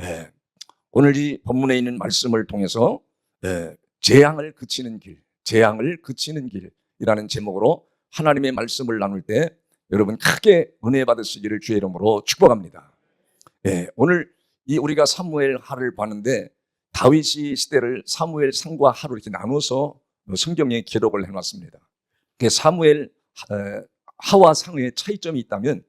예, 오늘 이 본문에 있는 말씀을 통해서 재앙을 그치는 길, 재앙을 그치는 길이라는 제목으로 하나님의 말씀을 나눌 때 여러분 크게 은혜 받으시기를 주의 이름으로 축복합니다. 오늘 우리가 사무엘 하를 봤는데 다윗이 시대를 사무엘 상과 하로 이렇게 나눠서 성경에 기록을 해놨습니다. 사무엘 하와 상의 차이점이 있다면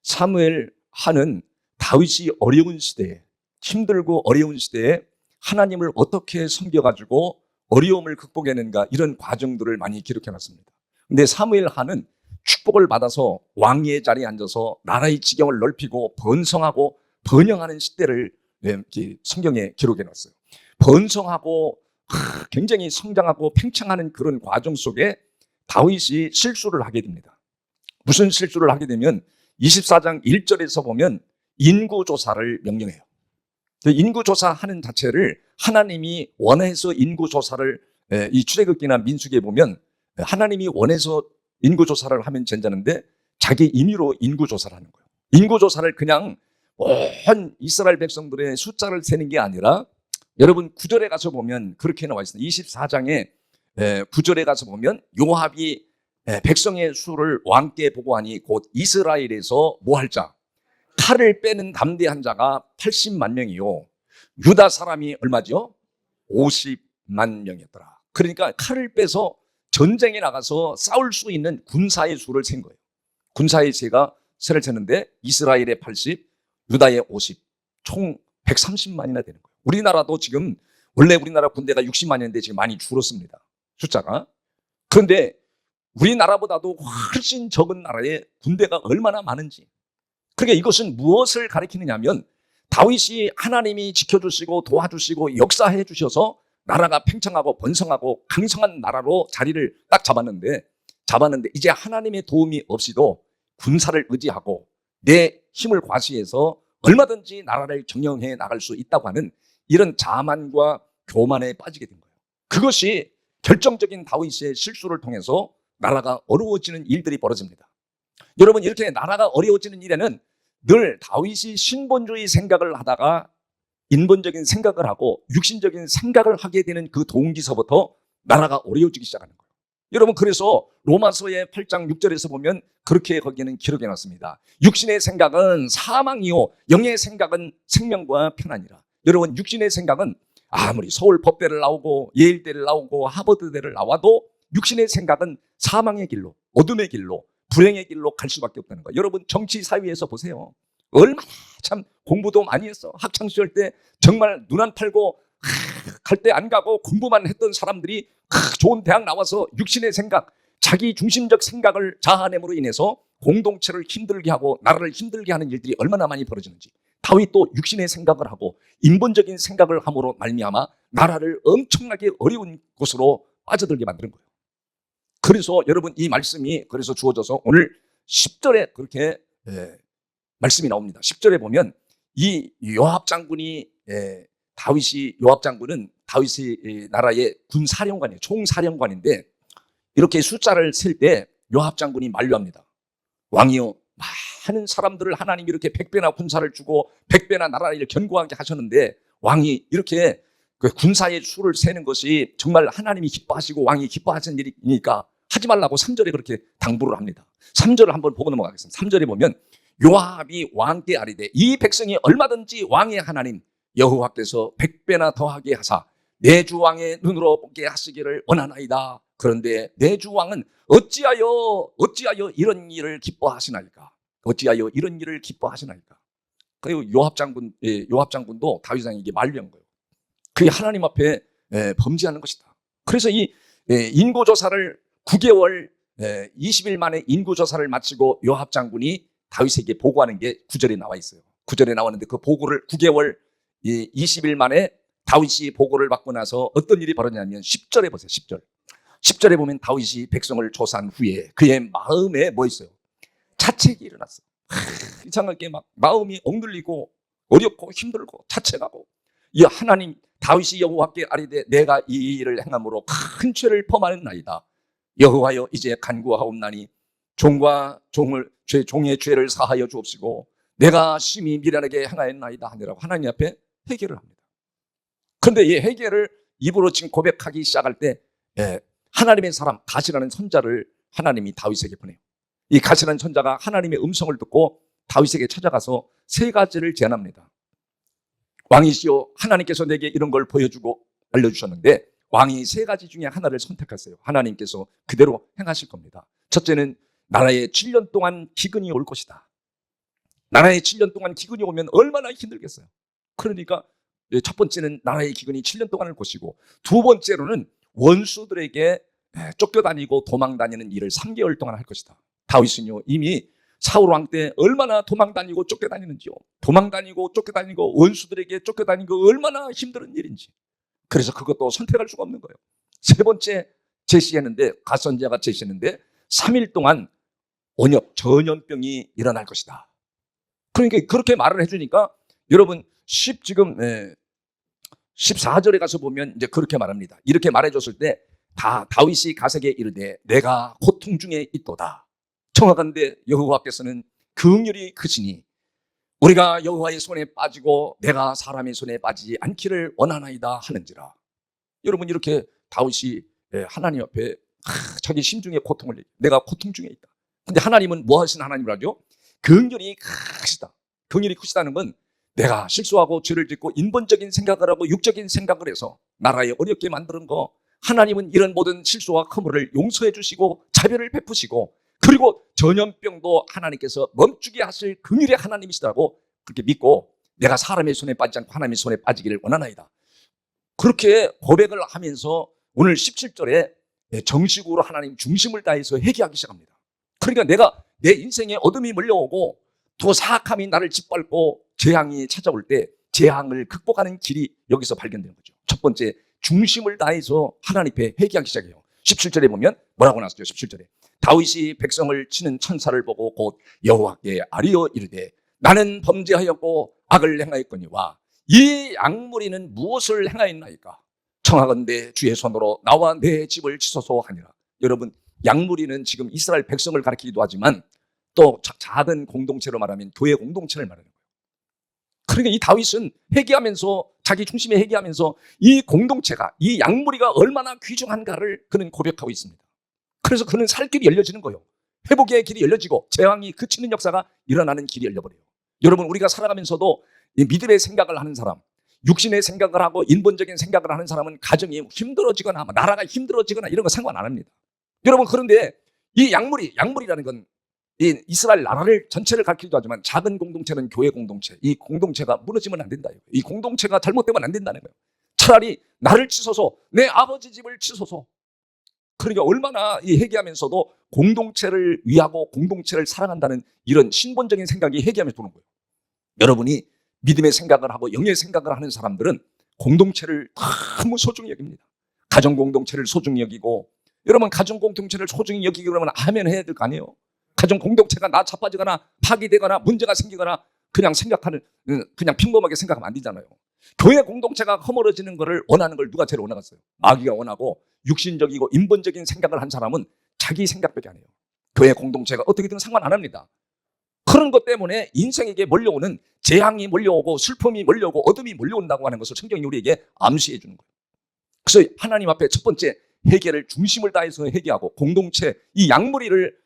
사무엘 하는 다윗이 어려운 시대에, 힘들고 어려운 시대에 하나님을 어떻게 섬겨가지고 어려움을 극복해낸가, 이런 과정들을 많이 기록해놨습니다. 근데 사무엘 하는 축복을 받아서 왕위의 자리에 앉아서 나라의 지경을 넓히고 번성하고 번영하는 시대를 성경에 기록해놨어요. 번성하고 굉장히 성장하고 팽창하는 그런 과정 속에 다윗이 실수를 하게 됩니다. 무슨 실수를 하게 되면 24장 1절에서 보면 인구조사를 명령해요. 인구조사하는 자체를 하나님이 원해서 인구조사를, 이 출애굽기나 민수기에 보면 하나님이 원해서 인구조사를 하면 된다는데 자기 임의로 인구조사를 하는 거예요. 인구조사를 그냥 온 이스라엘 백성들의 숫자를 세는 게 아니라, 여러분 9절에 가서 보면 그렇게 나와 있습니다. 24장에 9절에 가서 보면 요압이 백성의 수를 왕께 보고하니 곧 이스라엘에서 뭐할 자, 칼을 빼는 담대한 자가 80만 명이요 유다 사람이 얼마죠? 50만 명이었더라. 그러니까 칼을 빼서 전쟁에 나가서 싸울 수 있는 군사의 수를 센 거예요. 군사의 세가 세를 쳤는데 이스라엘의 80, 유다의 50, 총 130만이나 되는 거예요. 우리나라도 지금 원래 우리나라 군대가 60만이었는데 지금 많이 줄었습니다, 숫자가. 그런데 우리나라보다도 훨씬 적은 나라에 군대가 얼마나 많은지. 그러니까 이것은 무엇을 가리키느냐 하면 다윗이 하나님이 지켜주시고 도와주시고 역사해 주셔서 나라가 팽창하고 번성하고 강성한 나라로 자리를 딱 잡았는데 이제 하나님의 도움이 없이도 군사를 의지하고 내 힘을 과시해서 얼마든지 나라를 정령해 나갈 수 있다고 하는 이런 자만과 교만에 빠지게 된 거예요. 그것이 결정적인 다윗의 실수를 통해서 나라가 어려워지는 일들이 벌어집니다. 여러분, 이렇게 나라가 어려워지는 일에는 늘 다윗이 신본주의 생각을 하다가 인본적인 생각을 하고 육신적인 생각을 하게 되는 그 동기서부터 나라가 어려워지기 시작하는 거예요. 여러분, 그래서 로마서의 8장 6절에서 보면 그렇게 거기는 기록해 놨습니다. 육신의 생각은 사망이요 영의 생각은 생명과 편안이라. 여러분, 육신의 생각은 아무리 서울 법대를 나오고 예일대를 나오고 하버드대를 나와도 육신의 생각은 사망의 길로, 어둠의 길로, 불행의 길로 갈 수밖에 없다는 거예요. 여러분, 정치 사회에서 보세요. 얼마나 참 공부도 많이 했어. 학창시절 때 정말 눈 안 팔고 갈 때 안 가고 공부만 했던 사람들이 좋은 대학 나와서 육신의 생각, 자기 중심적 생각을 자아냄으로 인해서 공동체를 힘들게 하고 나라를 힘들게 하는 일들이 얼마나 많이 벌어지는지. 다윗도 육신의 생각을 하고 인본적인 생각을 함으로 말미암아 나라를 엄청나게 어려운 곳으로 빠져들게 만드는 거예요. 그래서 여러분, 이 말씀이 그래서 주어져서 오늘 10절에 그렇게 말씀이 나옵니다. 10절에 보면 이 요압 장군이, 요압 장군은 다윗의 나라의 군사령관이에요. 총사령관인데 이렇게 숫자를 셀 때 요압 장군이 만류합니다. 왕이요, 많은 사람들을 하나님이 이렇게 100배나 군사를 주고 100배나 나라를 견고하게 하셨는데 왕이 이렇게 그 군사의 수를 세는 것이 정말 하나님이 기뻐하시고 왕이 기뻐하시는 일이니까 하지 말라고 3절에 그렇게 당부를 합니다. 3절을 한번 보고 넘어가겠습니다. 3절에 보면 요압이 왕께 아뢰되 이 백성이 얼마든지 왕의 하나님 여호와께서 100배나 더하게 하사 내 주 왕의 눈으로 보게 하시기를 원하나이다. 그런데 내 주 왕은 어찌하여 이런 일을 기뻐하시나이까? 어찌하여 이런 일을 기뻐하시나이까? 그리고 요압 장군도 다윗 왕에게 만류한 거예요. 그게 하나님 앞에 범죄하는 것이다. 그래서 이 인구조사를 9개월 20일 만에 인구조사를 마치고 요압 장군이 다윗에게 보고하는 게 9절에 나와 있어요. 9절에 나왔는데 그 보고를 9개월 20일 만에 다윗이 보고를 받고 나서 어떤 일이 벌어졌냐면 10절에 보세요. 10절에 보면 다윗이 백성을 조사한 후에 그의 마음에 뭐 있어요? 자책이 일어났어요. 이상하게 막 마음이 억눌리고 어렵고 힘들고 자책하고, 이 하나님, 다윗이 여호와께 아뢰되 내가 이 일을 행함으로 큰 죄를 범하였나이다. 여호와여, 이제 간구하옵나니 종의 죄를 사하여 주옵시고 내가 심히 미련하게 행하였나이다 하니라고 하나님 앞에 회개를 합니다. 그런데 이 회개를 입으로 지금 고백하기 시작할 때 하나님의 사람 갓이라는 선자를 하나님이 다윗에게 보내요. 이 갓이라는 선자가 하나님의 음성을 듣고 다윗에게 찾아가서 세 가지를 제안합니다. 왕이시여, 하나님께서 내게 이런 걸 보여주고 알려주셨는데 왕이 세 가지 중에 하나를 선택했어요. 하나님께서 그대로 행하실 겁니다. 첫째는 나라에 7년 동안 기근이 올 것이다. 나라에 7년 동안 기근이 오면 얼마나 힘들겠어요. 그러니까 첫 번째는 나라의 기근이 7년 동안 올 것이고, 두 번째로는 원수들에게 쫓겨다니고 도망다니는 일을 3개월 동안 할 것이다. 다윗은요, 이미 사울 왕 때 얼마나 도망다니고 쫓겨다니는지요. 도망다니고 쫓겨다니고 원수들에게 쫓겨다니고 얼마나 힘든 일인지. 그래서 그것도 선택할 수가 없는 거예요. 세 번째 제시했는데, 갓선지자가 제시했는데 3일 동안 온역, 전염병이 일어날 것이다. 그러니까 그렇게 말을 해주니까 여러분 지금 14절에 가서 보면 이제 그렇게 말합니다. 이렇게 말해줬을 때 다윗이 갓에게 이르되 내가 고통 중에 있도다. 청하건대 여호와께서는 긍휼이 크시니 우리가 여호와의 손에 빠지고 내가 사람의 손에 빠지지 않기를 원하나이다 하는지라. 여러분 이렇게 다윗이 하나님 앞에 자기 심중에 고통을 얘기해요. 내가 고통 중에 있다. 근데 하나님은 뭐 하신 하나님이라죠? 긍휼이 크시다. 긍휼이 크시다는 건 내가 실수하고 죄를 짓고 인본적인 생각을 하고 육적인 생각을 해서 나라에 어렵게 만드는 거, 하나님은 이런 모든 실수와 허물을 용서해 주시고 자비를 베푸시고, 그리고 전염병도 하나님께서 멈추게 하실 긍휼의 하나님이시라고 그렇게 믿고 내가 사람의 손에 빠지지 않고 하나님의 손에 빠지기를 원하나이다. 그렇게 고백을 하면서 오늘 17절에 정식으로 하나님 중심을 다해서 회개하기 시작합니다. 그러니까 내가 내 인생에 어둠이 몰려오고 또 사악함이 나를 짓밟고 재앙이 찾아올 때 재앙을 극복하는 길이 여기서 발견되는 거죠. 첫 번째, 중심을 다해서 하나님 앞에 회개하기 시작해요. 17절에 보면 뭐라고 나왔죠? 17절에 다윗이 백성을 치는 천사를 보고 곧 여호와께 아뢰어 이르되 나는 범죄하였고 악을 행하였거니와 이 양무리는 무엇을 행하였나이까? 청하건대 주의 손으로 나와 내 집을 치소서 하니라. 여러분, 양무리는 지금 이스라엘 백성을 가리키기도 하지만 또 작은 공동체로 말하면 교회 공동체를 말하는 거예요. 그러니까 이 다윗은 회개하면서, 자기 중심에 회개하면서 이 공동체가, 이 양무리가 얼마나 귀중한가를 그는 고백하고 있습니다. 그래서 그는 살 길이 열려지는 거예요. 회복의 길이 열려지고 재앙이 그치는 역사가 일어나는 길이 열려버려요. 여러분, 우리가 살아가면서도 이 믿음의 생각을 하는 사람, 육신의 생각을 하고 인본적인 생각을 하는 사람은 가정이 힘들어지거나 나라가 힘들어지거나 이런 거 상관 안 합니다. 여러분, 그런데 이 양무리라는 건 이 이스라엘 나라를 전체를 가리키기도 하지만 작은 공동체는 교회 공동체, 이 공동체가 무너지면 안 된다. 이 공동체가 잘못되면 안 된다는 거예요. 차라리 나를 치소서, 내 아버지 집을 치소서. 그러니까 얼마나 이 회개하면서도 공동체를 위하고 공동체를 사랑한다는 이런 신본적인 생각이 회개하면서 도는 거예요. 여러분이 믿음의 생각을 하고 영의 생각을 하는 사람들은 공동체를 너무 소중히 여깁니다. 가정 공동체를 소중히 여기고, 여러분 가정 공동체를 소중히 여기기 그러면 아멘 해야 될 거 아니에요? 가정 공동체가 나 자빠지거나 파기되거나 문제가 생기거나 그냥 평범하게 생각하면 안 되잖아요. 교회 공동체가 허물어지는 것을 원하는 걸 누가 제일 원하겠어요? 마귀가 원하고, 육신적이고 인본적인 생각을 한 사람은 자기 생각밖에 안 해요. 교회 공동체가 어떻게든 상관 안 합니다. 그런 것 때문에 인생에게 몰려오는 재앙이 몰려오고 슬픔이 몰려오고 어둠이 몰려온다고 하는 것을 성경이 우리에게 암시해 주는 거예요. 그래서 하나님 앞에 첫 번째 회개를 중심을 다해서 회개하고, 공동체 이 양무리를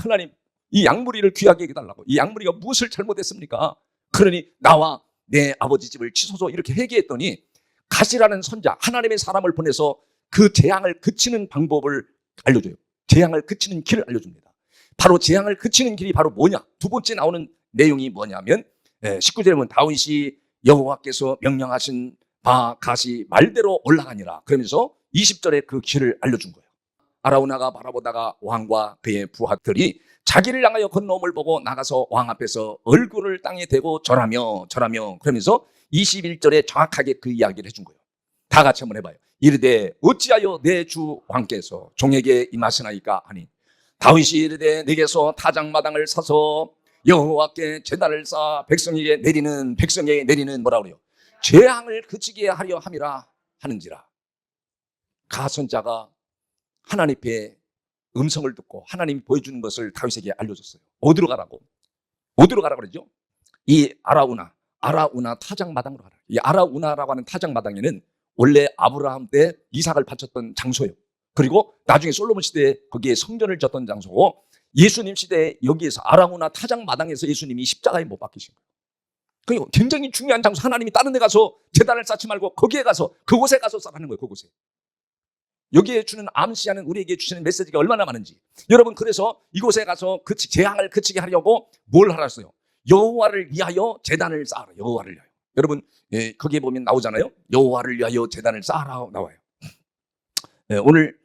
하나님, 이 양무리를 귀하게 해달라고. 이 양무리가 무엇을 잘못했습니까? 그러니 나와 내 아버지 집을 치소서 이렇게 회개했더니 갓이라는 선자, 하나님의 사람을 보내서 그 재앙을 그치는 방법을 알려줘요. 재앙을 그치는 길을 알려줍니다. 바로 재앙을 그치는 길이 바로 뭐냐? 두 번째 나오는 내용이 뭐냐면 19절에 보면 다윗이 여호와께서 명령하신 바 갓이 말대로 올라가니라. 그러면서 20절에 그 길을 알려준 거예요. 아라우나가 바라보다가 왕과 그의 부하들이 자기를 향하여 건너옴을 보고 나가서 왕 앞에서 얼굴을 땅에 대고 절하며 그러면서 21절에 정확하게 그 이야기를 해준 거예요. 다 같이 한번 해봐요. 이르되 어찌하여 내 주 왕께서 종에게 임하시나이까 하니, 다윗이 이르되 내게서 타작마당을 사서 여호와께 제단을 쌓아 백성에게 내리는 뭐라 그래요? 재앙을 그치게 하려 함이라 하는지라. 가선자가 하나님 앞에 음성을 듣고 하나님이 보여주는 것을 다윗에게 알려줬어요. 어디로 가라고 그러죠? 이 아라우나 타작마당으로 가라. 이 아라우나라고 하는 타작마당에는 원래 아브라함 때 이삭을 바쳤던 장소예요. 그리고 나중에 솔로몬 시대에 거기에 성전을 짓던 장소고, 예수님 시대에 여기에서 아라우나 타작마당에서 예수님이 십자가에 못 박히신 거예요. 그리고 굉장히 중요한 장소, 하나님이 다른 데 가서 제단을 쌓지 말고 거기에 가서, 그곳에 가서 쌓라는 거예요. 그곳에. 여기에 주는 암시하는, 우리에게 주시는 메시지가 얼마나 많은지. 여러분, 그래서 이곳에 가서 재앙을 그치게 하려고 뭘 하랬어요? 여호와를 위하여 제단을 쌓아라. 여호와를 위하여. 여러분, 거기에 보면 나오잖아요. 여호와를 위하여 제단을 쌓아라 나와요. 오늘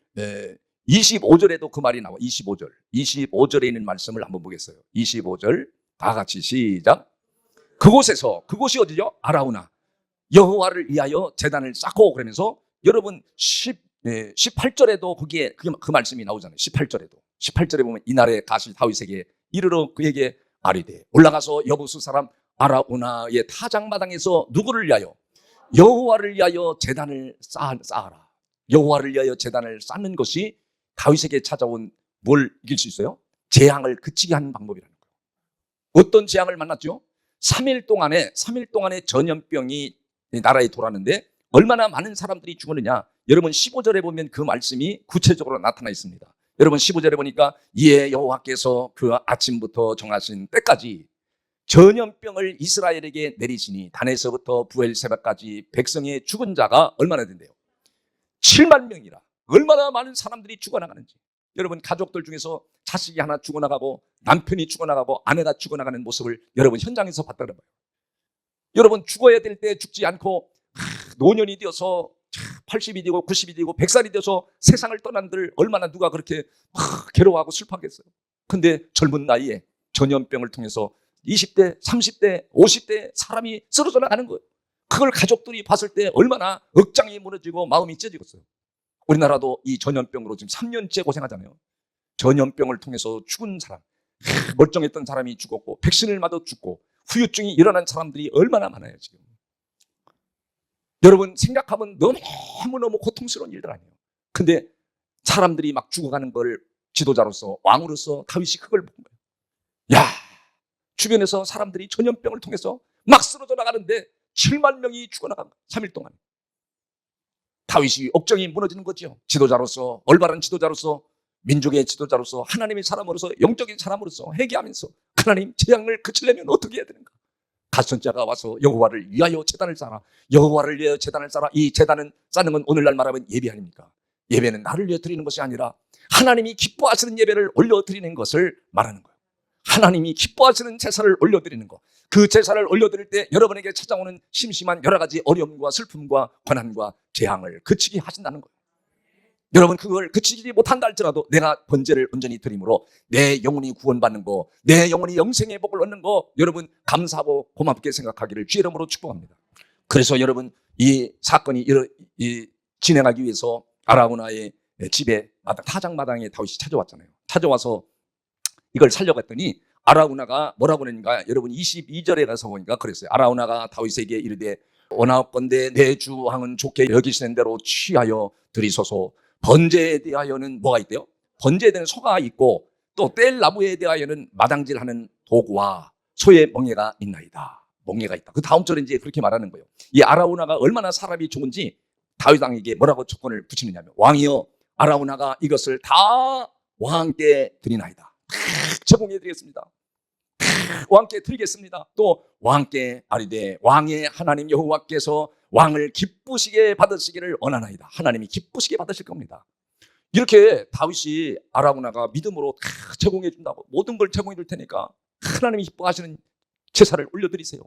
25절에도 그 말이 나와. 25절에 있는 말씀을 한번 보겠어요. 25절 다 같이 시작. 그곳에서, 그곳이 어디죠? 아라우나. 여호와를 위하여 제단을 쌓고, 그러면서 여러분 18절에도 거기에 그 말씀이 나오잖아요. 18절에 보면 이날에 가시 다윗에게 이르러 그에게 아뢰되 올라가서 여부수 사람 아라우나의 타작마당에서 누구를 위하여? 여호와를 위하여 제단을 쌓아라. 여호와를 위하여 제단을 쌓는 것이 다윗에게 찾아온 뭘 이길 수 있어요? 재앙을 그치게 하는 방법이라는 거예요. 어떤 재앙을 만났죠? 3일 동안에 전염병이 나라에 돌았는데 얼마나 많은 사람들이 죽었느냐. 여러분 15절에 보면 그 말씀이 구체적으로 나타나 있습니다. 여러분 15절에 보니까 이에 여호와께서 그 아침부터 정하신 때까지 전염병을 이스라엘에게 내리시니 단에서부터 부엘세바까지 백성의 죽은 자가 얼마나 된대요? 7만 명이라. 얼마나 많은 사람들이 죽어나가는지. 여러분 가족들 중에서 자식이 하나 죽어나가고 남편이 죽어나가고 아내가 죽어나가는 모습을 여러분 현장에서 봤다는 거예요. 여러분 죽어야 될 때 죽지 않고 노년이 되어서 80이 되고 90이 되고 100살이 되어서 세상을 떠난들 얼마나 누가 그렇게 괴로워하고 슬퍼하겠어요. 근데 젊은 나이에 전염병을 통해서 20대, 30대, 50대 사람이 쓰러져 나가는 거예요. 그걸 가족들이 봤을 때 얼마나 억장이 무너지고 마음이 찢어지겠어요. 우리나라도 이 전염병으로 지금 3년째 고생하잖아요. 전염병을 통해서 죽은 사람, 멀쩡했던 사람이 죽었고 백신을 맞아 죽고 후유증이 일어난 사람들이 얼마나 많아요 지금. 여러분 생각하면 너무너무 고통스러운 일들 아니에요. 근데 사람들이 막 죽어가는 걸 지도자로서, 왕으로서 다윗이 그걸 본 거예요. 야, 주변에서 사람들이 전염병을 통해서 막 쓰러져 나가는데 7만 명이 죽어나간 거예요. 3일 동안. 다윗이 억정이 무너지는 거죠. 지도자로서, 올바른 지도자로서, 민족의 지도자로서, 하나님의 사람으로서, 영적인 사람으로서 회개하면서 하나님 재앙을 그치려면 어떻게 해야 되는가? 가천자가 와서 여호와를 위하여 제단을 쌓아. 여호와를 위하여 제단을 쌓아. 이 제단은 쌓는 건 오늘날 말하면 예배 아닙니까? 예배는 나를 위해 드리는 것이 아니라 하나님이 기뻐하시는 예배를 올려드리는 것을 말하는 거예요. 하나님이 기뻐하시는 제사를 올려드리는 것. 그 제사를 올려드릴 때 여러분에게 찾아오는 심심한 여러 가지 어려움과 슬픔과 고난과 재앙을 그치게 하신다는 거예요. 여러분 그걸 그치지 못한다 할지라도 내가 번제를 온전히 드림으로 내 영혼이 구원받는 거, 내 영혼이 영생의 복을 얻는 거 여러분 감사하고 고맙게 생각하기를 주의 이름으로 축복합니다. 그래서 여러분 이 사건이 진행하기 위해서 아라우나의 집에 타작마당에 다윗이 찾아왔잖아요. 찾아와서 이걸 살려고 했더니 아라우나가 뭐라고 했는가? 여러분 22절에 가서 보니까 그랬어요. 아라우나가 다윗에게 이르되 원하건대 내 주 왕은 좋게 여기시는 대로 취하여 드리소서. 번제에 대하여는 뭐가 있대요? 번제에 대한 소가 있고 또 뗄 나무에 대하여는 마당질하는 도구와 소의 멍에가 있나이다. 멍에가 있다. 그 다음 절에 이제 그렇게 말하는 거예요. 이 아라우나가 얼마나 사람이 좋은지 다윗 왕에게 뭐라고 조건을 붙이느냐면 왕이여 아라우나가 이것을 다 왕께 드리나이다. 제공해 드리겠습니다. 왕께 드리겠습니다. 또 왕께 아뢰되 왕의 하나님 여호와께서 왕을 기쁘시게 받으시기를 원하나이다. 하나님이 기쁘시게 받으실 겁니다. 이렇게 다윗이 아라우나가 믿음으로 다 제공해 준다고 모든 걸 제공해 줄 테니까 하나님이 기뻐하시는 제사를 올려드리세요.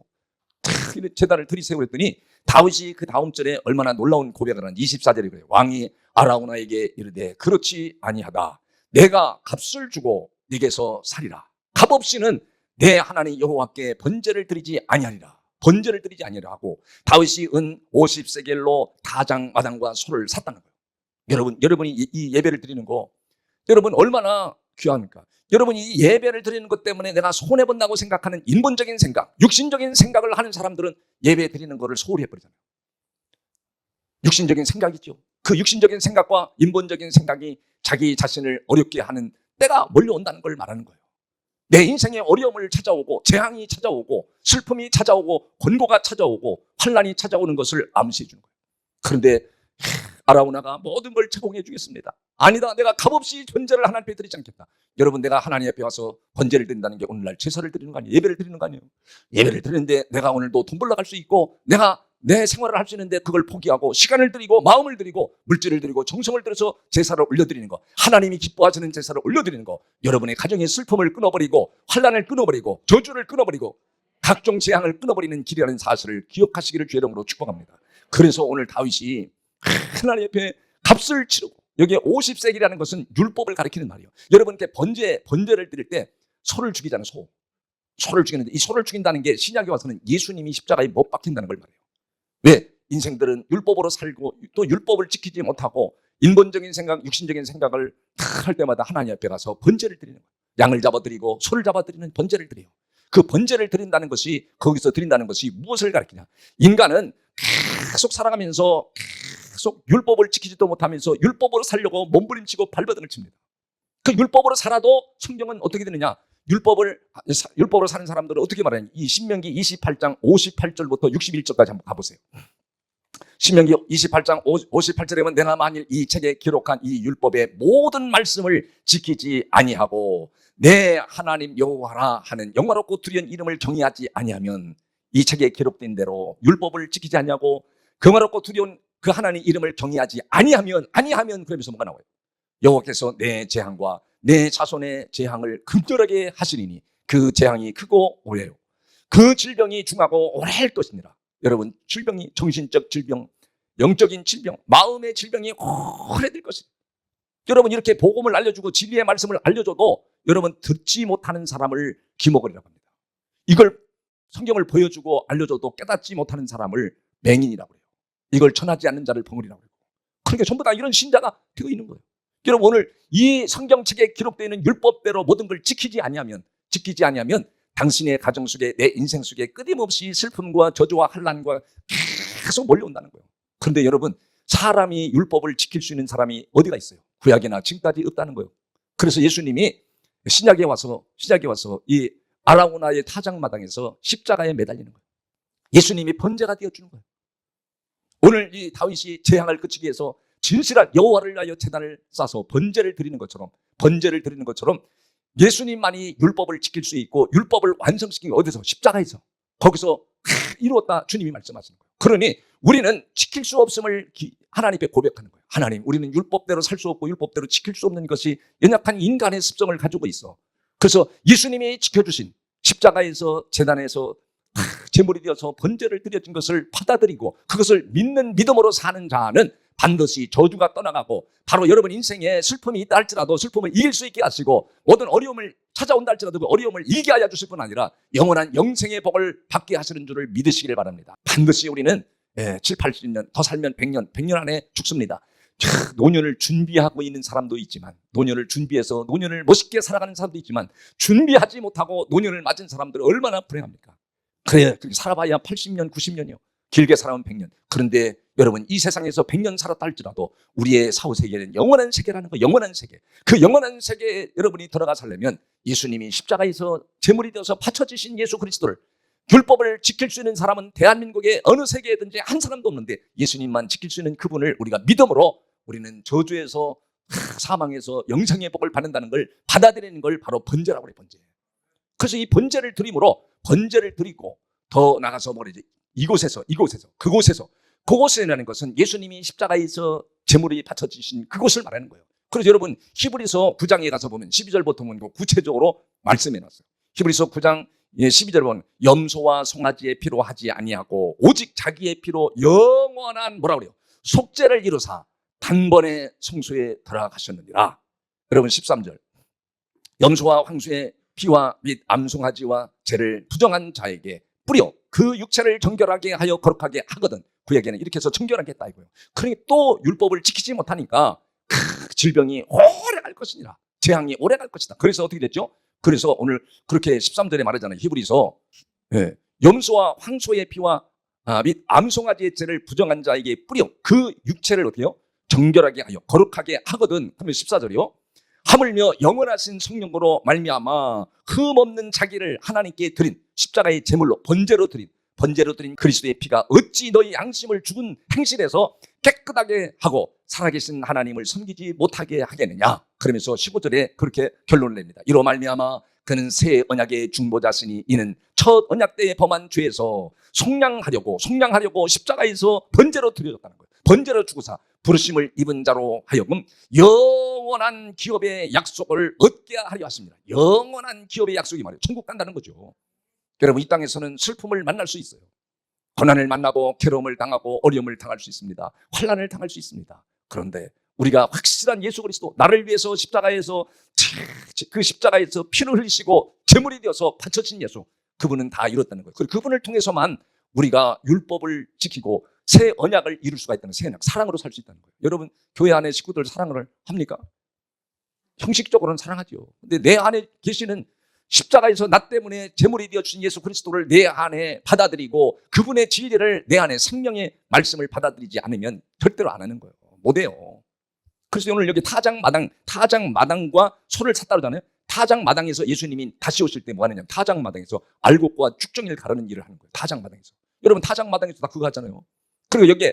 제단을 드리세요 그랬더니 다윗이 그 다음 절에 얼마나 놀라운 고백을 하는 24절에 그래요. 왕이 아라우나에게 이르되 그렇지 아니하다. 내가 값을 주고 네게서 살리라. 값 없이는 내 하나님 여호와께 번제를 드리지 아니하리라. 번제를 드리지 아니하리라 하고 다윗이 은 50세겔로 다장 마당과 소를 샀다는 거예요. 여러분이 이 예배를 드리는 거 여러분 얼마나 귀합니까? 여러분이 이 예배를 드리는 것 때문에 내가 손해본다고 생각하는 인본적인 생각, 육신적인 생각을 하는 사람들은 예배 드리는 거를 소홀히 해버리잖아요. 육신적인 생각이죠. 그 육신적인 생각과 인본적인 생각이 자기 자신을 어렵게 하는 때가 몰려온다는 걸 말하는 거예요. 내 인생에 어려움을 찾아오고 재앙이 찾아오고 슬픔이 찾아오고 권고가 찾아오고 환난이 찾아오는 것을 암시해 주는 거예요. 그런데 아라우나가 모든 걸 제공해 주겠습니다. 아니다, 내가 값없이 번제를 하나님 앞에 드리지 않겠다. 여러분, 내가 하나님 앞에 와서 번제를 드린다는 게 오늘날 제사를 드리는 거 아니에요? 예배를 드리는 거 아니에요? 예배를 드리는데 내가 오늘도 돈 벌러 갈 수 있고 내가 내 생활을 할 수 있는데 그걸 포기하고 시간을 드리고 마음을 드리고 물질을 드리고 정성을 들여서 제사를 올려드리는 거, 하나님이 기뻐하시는 제사를 올려드리는 거, 여러분의 가정의 슬픔을 끊어버리고 환난을 끊어버리고 저주를 끊어버리고 각종 재앙을 끊어버리는 길이라는 사실을 기억하시기를 주의 이름으로 축복합니다. 그래서 오늘 다윗이 하나님 앞에 값을 치르고, 여기에 50세기라는 것은 율법을 가리키는 말이에요. 여러분께 번제를 드릴 때 소를 죽이잖아요. 소를 죽이는데 이 소를 죽인다는 게 신약에 와서는 예수님이 십자가에 못 박힌다는 걸 말해요. 왜? 인생들은 율법으로 살고 또 율법을 지키지 못하고 인본적인 생각, 육신적인 생각을 다 할 때마다 하나님 앞에 가서 번제를 드리는 거예요. 양을 잡아드리고 소를 잡아드리는 번제를 드려요. 그 번제를 드린다는 것이, 거기서 드린다는 것이 무엇을 가리키냐? 인간은 계속 살아가면서 계속 율법을 지키지도 못하면서 율법으로 살려고 몸부림치고 발버둥을 칩니다. 그 율법으로 살아도 성경은 어떻게 되느냐? 율법으로 사는 사람들은 어떻게 말하냐? 이 신명기 28장 58절부터 61절까지 한번 가보세요. 신명기 28장 58절에 보면 내가 만일 이 책에 기록한 이 율법의 모든 말씀을 지키지 아니하고 내 하나님 여호와라 하는 영화롭고 두려운 이름을 경외하지 아니하면, 이 책에 기록된 대로 율법을 지키지 아니하고 영화롭고 두려운 그 하나님 이름을 경외하지 아니하면 그러면서 뭐가 나와요? 여호와께서 내 재앙과 내 자손의 재앙을 극렬하게 하시리니 그 재앙이 크고 오래요. 그 질병이 중하고 오래할 것이니라. 여러분, 질병이 정신적 질병, 영적인 질병, 마음의 질병이 오래될 것이다. 여러분, 이렇게 복음을 알려주고 진리의 말씀을 알려줘도 여러분 듣지 못하는 사람을 기목을이라고 합니다. 이걸 성경을 보여주고 알려줘도 깨닫지 못하는 사람을 맹인이라고 해요. 이걸 전하지 않는 자를 벙어리라고 해요. 그러니까 전부 다 이런 신자가 되어 있는 거예요. 여러분, 오늘 이 성경책에 기록되어 있는 율법대로 모든 걸 지키지 아니하면 당신의 가정 속에, 내 인생 속에 끊임없이 슬픔과 저주와 환난과 계속 몰려온다는 거예요. 그런데 여러분, 사람이 율법을 지킬 수 있는 사람이 어디가 있어요? 구약이나 지금까지 없다는 거예요. 그래서 예수님이 신약에 와서 이 아라우나의 타작마당에서 십자가에 매달리는 거예요. 예수님이 번제가 되어주는 거예요. 오늘 이 다윗이 재앙을 그치기 위해서 진실한 여호와를 위하여 제단을 쌓아서 번제를 드리는 것처럼 예수님만이 율법을 지킬 수 있고 율법을 완성시킨 게 어디서? 십자가에서. 거기서 이루었다 주님이 말씀하시는 거예요. 그러니 우리는 지킬 수 없음을 하나님 앞에 고백하는 거예요. 하나님, 우리는 율법대로 살 수 없고 율법대로 지킬 수 없는 것이 연약한 인간의 습성을 가지고 있어. 그래서 예수님이 지켜주신 십자가에서 제단에서 제물이 되어서 번제를 드려진 것을 받아들이고 그것을 믿는 믿음으로 사는 자는 반드시 저주가 떠나가고, 바로 여러분 인생에 슬픔이 있다 할지라도 슬픔을 이길 수 있게 하시고, 모든 어려움을 찾아온다 할지라도 그 어려움을 이기게 하여 주실 뿐 아니라 영원한 영생의 복을 받게 하시는 줄을 믿으시길 바랍니다. 반드시 우리는 7, 80년 더 살면 100년 안에 죽습니다. 노년을 준비하고 있는 사람도 있지만, 노년을 준비해서 노년을 멋있게 살아가는 사람도 있지만, 준비하지 못하고 노년을 맞은 사람들은 얼마나 불행합니까? 그래, 살아봐야 80년, 90년이요. 길게 살아면 100년. 그런데 여러분, 이 세상에서 100년 살았다 할지라도 우리의 사후세계는 영원한 세계라는 거, 영원한 세계. 그 영원한 세계에 여러분이 들어가 살려면 예수님이 십자가에서 제물이 되어서 바쳐지신 예수 그리스도를, 율법을 지킬 수 있는 사람은 대한민국의 어느 세계에든지 한 사람도 없는데 예수님만 지킬 수 있는 그분을 우리가 믿음으로, 우리는 저주에서 사망에서 영생의 복을 받는다는 걸 받아들이는 걸 바로 번제라고 해요. 번제. 그래서 이 번제를 드림으로, 번제를 드리고 더 나가서 뭐지? 그곳에라는 것은 예수님이 십자가에서 제물이 바쳐지신 그곳을 말하는 거예요. 그래서 여러분, 히브리서 9장에 가서 보면 12절부터 보면 구체적으로 말씀해 놨어요. 히브리서 9장 12절 보면 염소와 송아지의 피로 하지 아니하고 오직 자기의 피로 영원한 뭐라 그래요? 속죄를 이루사 단번에 성소에 들어가셨느니라. 여러분 13절, 염소와 황소의 피와 및 암송아지와 죄를 부정한 자에게 뿌려 그 육체를 정결하게 하여 거룩하게 하거든. 구약에는 이렇게 해서 정결하게 했다 이거예요. 그러니 또 율법을 지키지 못하니까 질병이 오래 갈 것이니라, 재앙이 오래 갈 것이다. 그래서 어떻게 됐죠? 그래서 오늘 그렇게 13절에 말하잖아요. 히브리서 염소와 황소의 피와 및 암송아지의 죄를 부정한 자에게 뿌려 그 육체를 어떻게 해요? 정결하게 하여 거룩하게 하거든. 그러면 14절이요. 하물며 영원하신 성령으로 말미암아 흠없는 자기를 하나님께 드린 십자가의 제물로 번제로 드린 그리스도의 피가 어찌 너희 양심을 죽은 행실에서 깨끗하게 하고 살아계신 하나님을 섬기지 못하게 하겠느냐. 그러면서 15절에 그렇게 결론을 냅니다. 이로 말미암아 그는 새 언약의 중보자시니 이는 첫 언약 때에 범한 죄에서 속량하려고 십자가에서 번제로 드려졌다는 거예요. 번제로 주고사 부르심을 입은 자로 하여금 영원한 기업의 약속을 얻게 하려 하십니다. 영원한 기업의 약속이 말이에요. 천국 간다는 거죠. 여러분, 이 땅에서는 슬픔을 만날 수 있어요. 고난을 만나고 괴로움을 당하고 어려움을 당할 수 있습니다. 환난을 당할 수 있습니다. 그런데 우리가 확실한 예수 그리스도, 나를 위해서 십자가에서 피를 흘리시고 제물이 되어서 바쳐진 예수, 그분은 다 이뤘다는 거예요. 그분을 통해서만 우리가 율법을 지키고 새 언약을 이룰 수가 있다는, 새 언약, 사랑으로 살 수 있다는 거예요. 여러분, 교회 안에 식구들 사랑을 합니까? 형식적으로는 사랑하죠. 근데 내 안에 계시는 십자가에서 나 때문에 제물이 되어주신 예수 그리스도를 내 안에 받아들이고 그분의 진리를 내 안에 생명의 말씀을 받아들이지 않으면 절대로 안 하는 거예요. 못해요. 그래서 오늘 여기 타작마당과 소를 샀다 그러잖아요. 타작마당에서 예수님이 다시 오실 때 뭐 하느냐, 타작마당에서 알곡과 쭉정이를 가르는 일을 하는 거예요. 타작마당에서. 여러분, 타작마당에서 다 그거 하잖아요. 그리고 여기에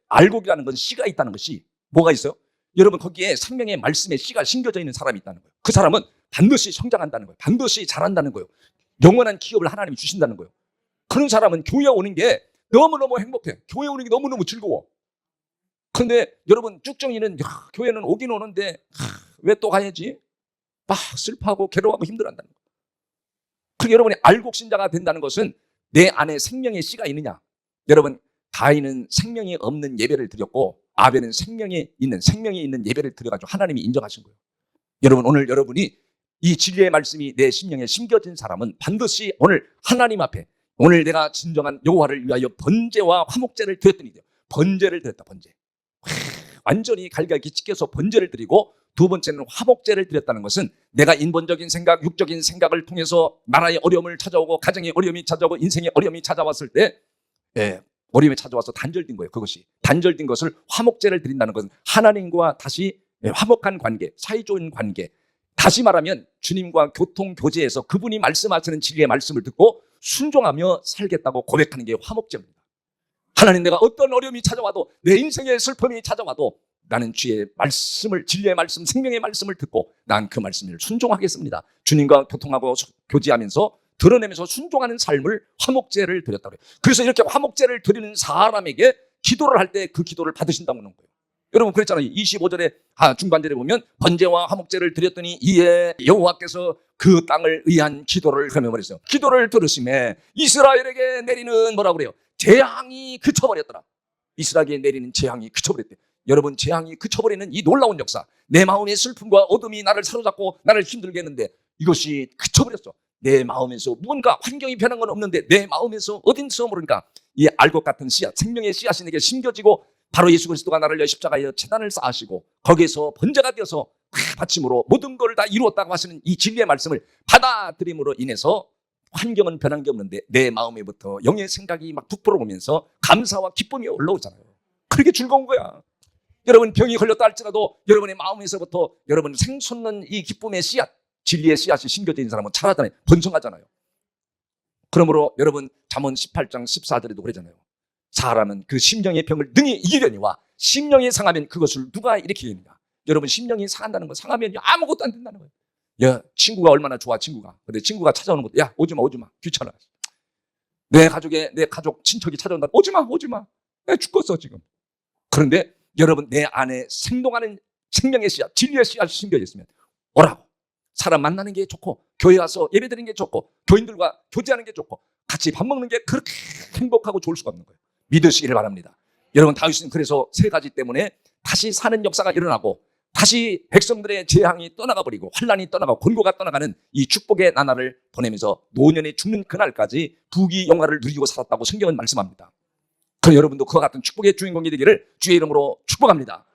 알곡이라는 건 씨가 있다는 것이 뭐가 있어요? 여러분, 거기에 생명의 말씀에 씨가 심겨져 있는 사람이 있다는 거예요. 그 사람은 반드시 성장한다는 거예요. 반드시 자란다는 거예요. 영원한 기업을 하나님이 주신다는 거예요. 그런 사람은 교회 오는 게 너무너무 행복해. 교회 오는 게 너무너무 즐거워. 그런데 여러분, 쭉정이는 교회는 오긴 오는데 왜 또 가야지? 막 슬퍼하고 괴로워하고 힘들어한다는 거예요. 그리고 여러분이 알곡신자가 된다는 것은 내 안에 생명의 씨가 있느냐. 여러분, 가인은 생명이 없는 예배를 드렸고 아벨은 생명이 있는 예배를 드려가지고 하나님이 인정하신 거예요. 여러분, 오늘 여러분이 이 진리의 말씀이 내 심령에 심겨진 사람은 반드시 오늘 하나님 앞에, 오늘 내가 진정한 여호와를 위하여 번제와 화목제를 드렸더니, 번제를 드렸다. 번제, 완전히 갈갈기 찢겨서 번제를 드리고, 두 번째는 화목제를 드렸다는 것은 내가 인본적인 생각, 육적인 생각을 통해서 나라의 어려움을 찾아오고 가정의 어려움이 찾아오고 인생의 어려움이 찾아왔을 때 어려움이 찾아와서 단절된 거예요. 그것이 단절된 것을 화목제를 드린다는 것은 하나님과 다시 화목한 관계, 사이좋은 관계, 다시 말하면 주님과 교통교제에서 그분이 말씀하시는 진리의 말씀을 듣고 순종하며 살겠다고 고백하는 게 화목제입니다. 하나님, 내가 어떤 어려움이 찾아와도, 내 인생의 슬픔이 찾아와도 나는 주의 말씀을, 진리의 말씀, 생명의 말씀을 듣고 난 그 말씀을 순종하겠습니다. 주님과 교통하고 교제하면서 드러내면서 순종하는 삶을 화목제를 드렸다고 해요. 그래서 이렇게 화목제를 드리는 사람에게 기도를 할 때 그 기도를 받으신다고 하는 거예요. 여러분, 그랬잖아요. 25절에 중반절에 보면 번제와 화목제를 드렸더니 이에 여호와께서 그 땅을 위한 기도를, 그러면 말했어요. 기도를 들으심에 이스라엘에게 내리는 뭐라고 그래요? 재앙이 그쳐버렸더라. 이스라엘에게 내리는 재앙이 그쳐버렸대. 여러분, 재앙이 그쳐버리는 이 놀라운 역사, 내 마음의 슬픔과 어둠이 나를 사로잡고 나를 힘들게 했는데 이것이 그쳐버렸어. 내 마음에서 무언가 환경이 변한 건 없는데 내 마음에서 어딘서 모르니까 이 알곡 같은 씨앗, 생명의 씨앗이 내게 심겨지고 바로 예수 그리스도가 나를 위하여 십자가에 제단을 쌓으시고 거기에서 번제가 되어서 바침으로 모든 걸 다 이루었다고 하시는 이 진리의 말씀을 받아들임으로 인해서 환경은 변한 게 없는데 내 마음에부터 영의 생각이 막 북불어 오면서 감사와 기쁨이 올라오잖아요. 그렇게 즐거운 거야. 여러분, 병이 걸렸다 할지라도 여러분의 마음에서부터 여러분 생솟는 이 기쁨의 씨앗, 진리의 씨앗이 심겨져 있는 사람은 자라잖아요. 번성하잖아요. 그러므로 여러분, 잠언 18장 14절에도 그러잖아요. 사람은 그 심령의 병을 능히 이기려니와 심령이 상하면 그것을 누가 일으키겠느냐. 여러분, 심령이 상한다는 건, 상하면 아무것도 안 된다는 거예요. 야, 친구가 얼마나 좋아, 친구가. 근데 친구가 찾아오는 것도, 야, 오지마, 귀찮아. 내 가족, 친척이 찾아온다. 오지마. 야, 죽겠어, 지금. 그런데 여러분, 내 안에 생동하는 생명의 씨앗, 진리의 씨앗이 심겨져 있으면 오라고. 사람 만나는 게 좋고, 교회 와서 예배 드리는 게 좋고, 교인들과 교제하는 게 좋고, 같이 밥 먹는 게 그렇게 행복하고 좋을 수가 없는 거예요. 믿으시기를 바랍니다. 여러분, 다윗은 그래서 세 가지 때문에 다시 사는 역사가 일어나고 다시 백성들의 재앙이 떠나가 버리고 환난이 떠나가고 곤고가 떠나가는 이 축복의 나날을 보내면서 노년에 죽는 그날까지 부귀 영화를 누리고 살았다고 성경은 말씀합니다. 그럼 여러분도 그와 같은 축복의 주인공이 되기를 주의 이름으로 축복합니다.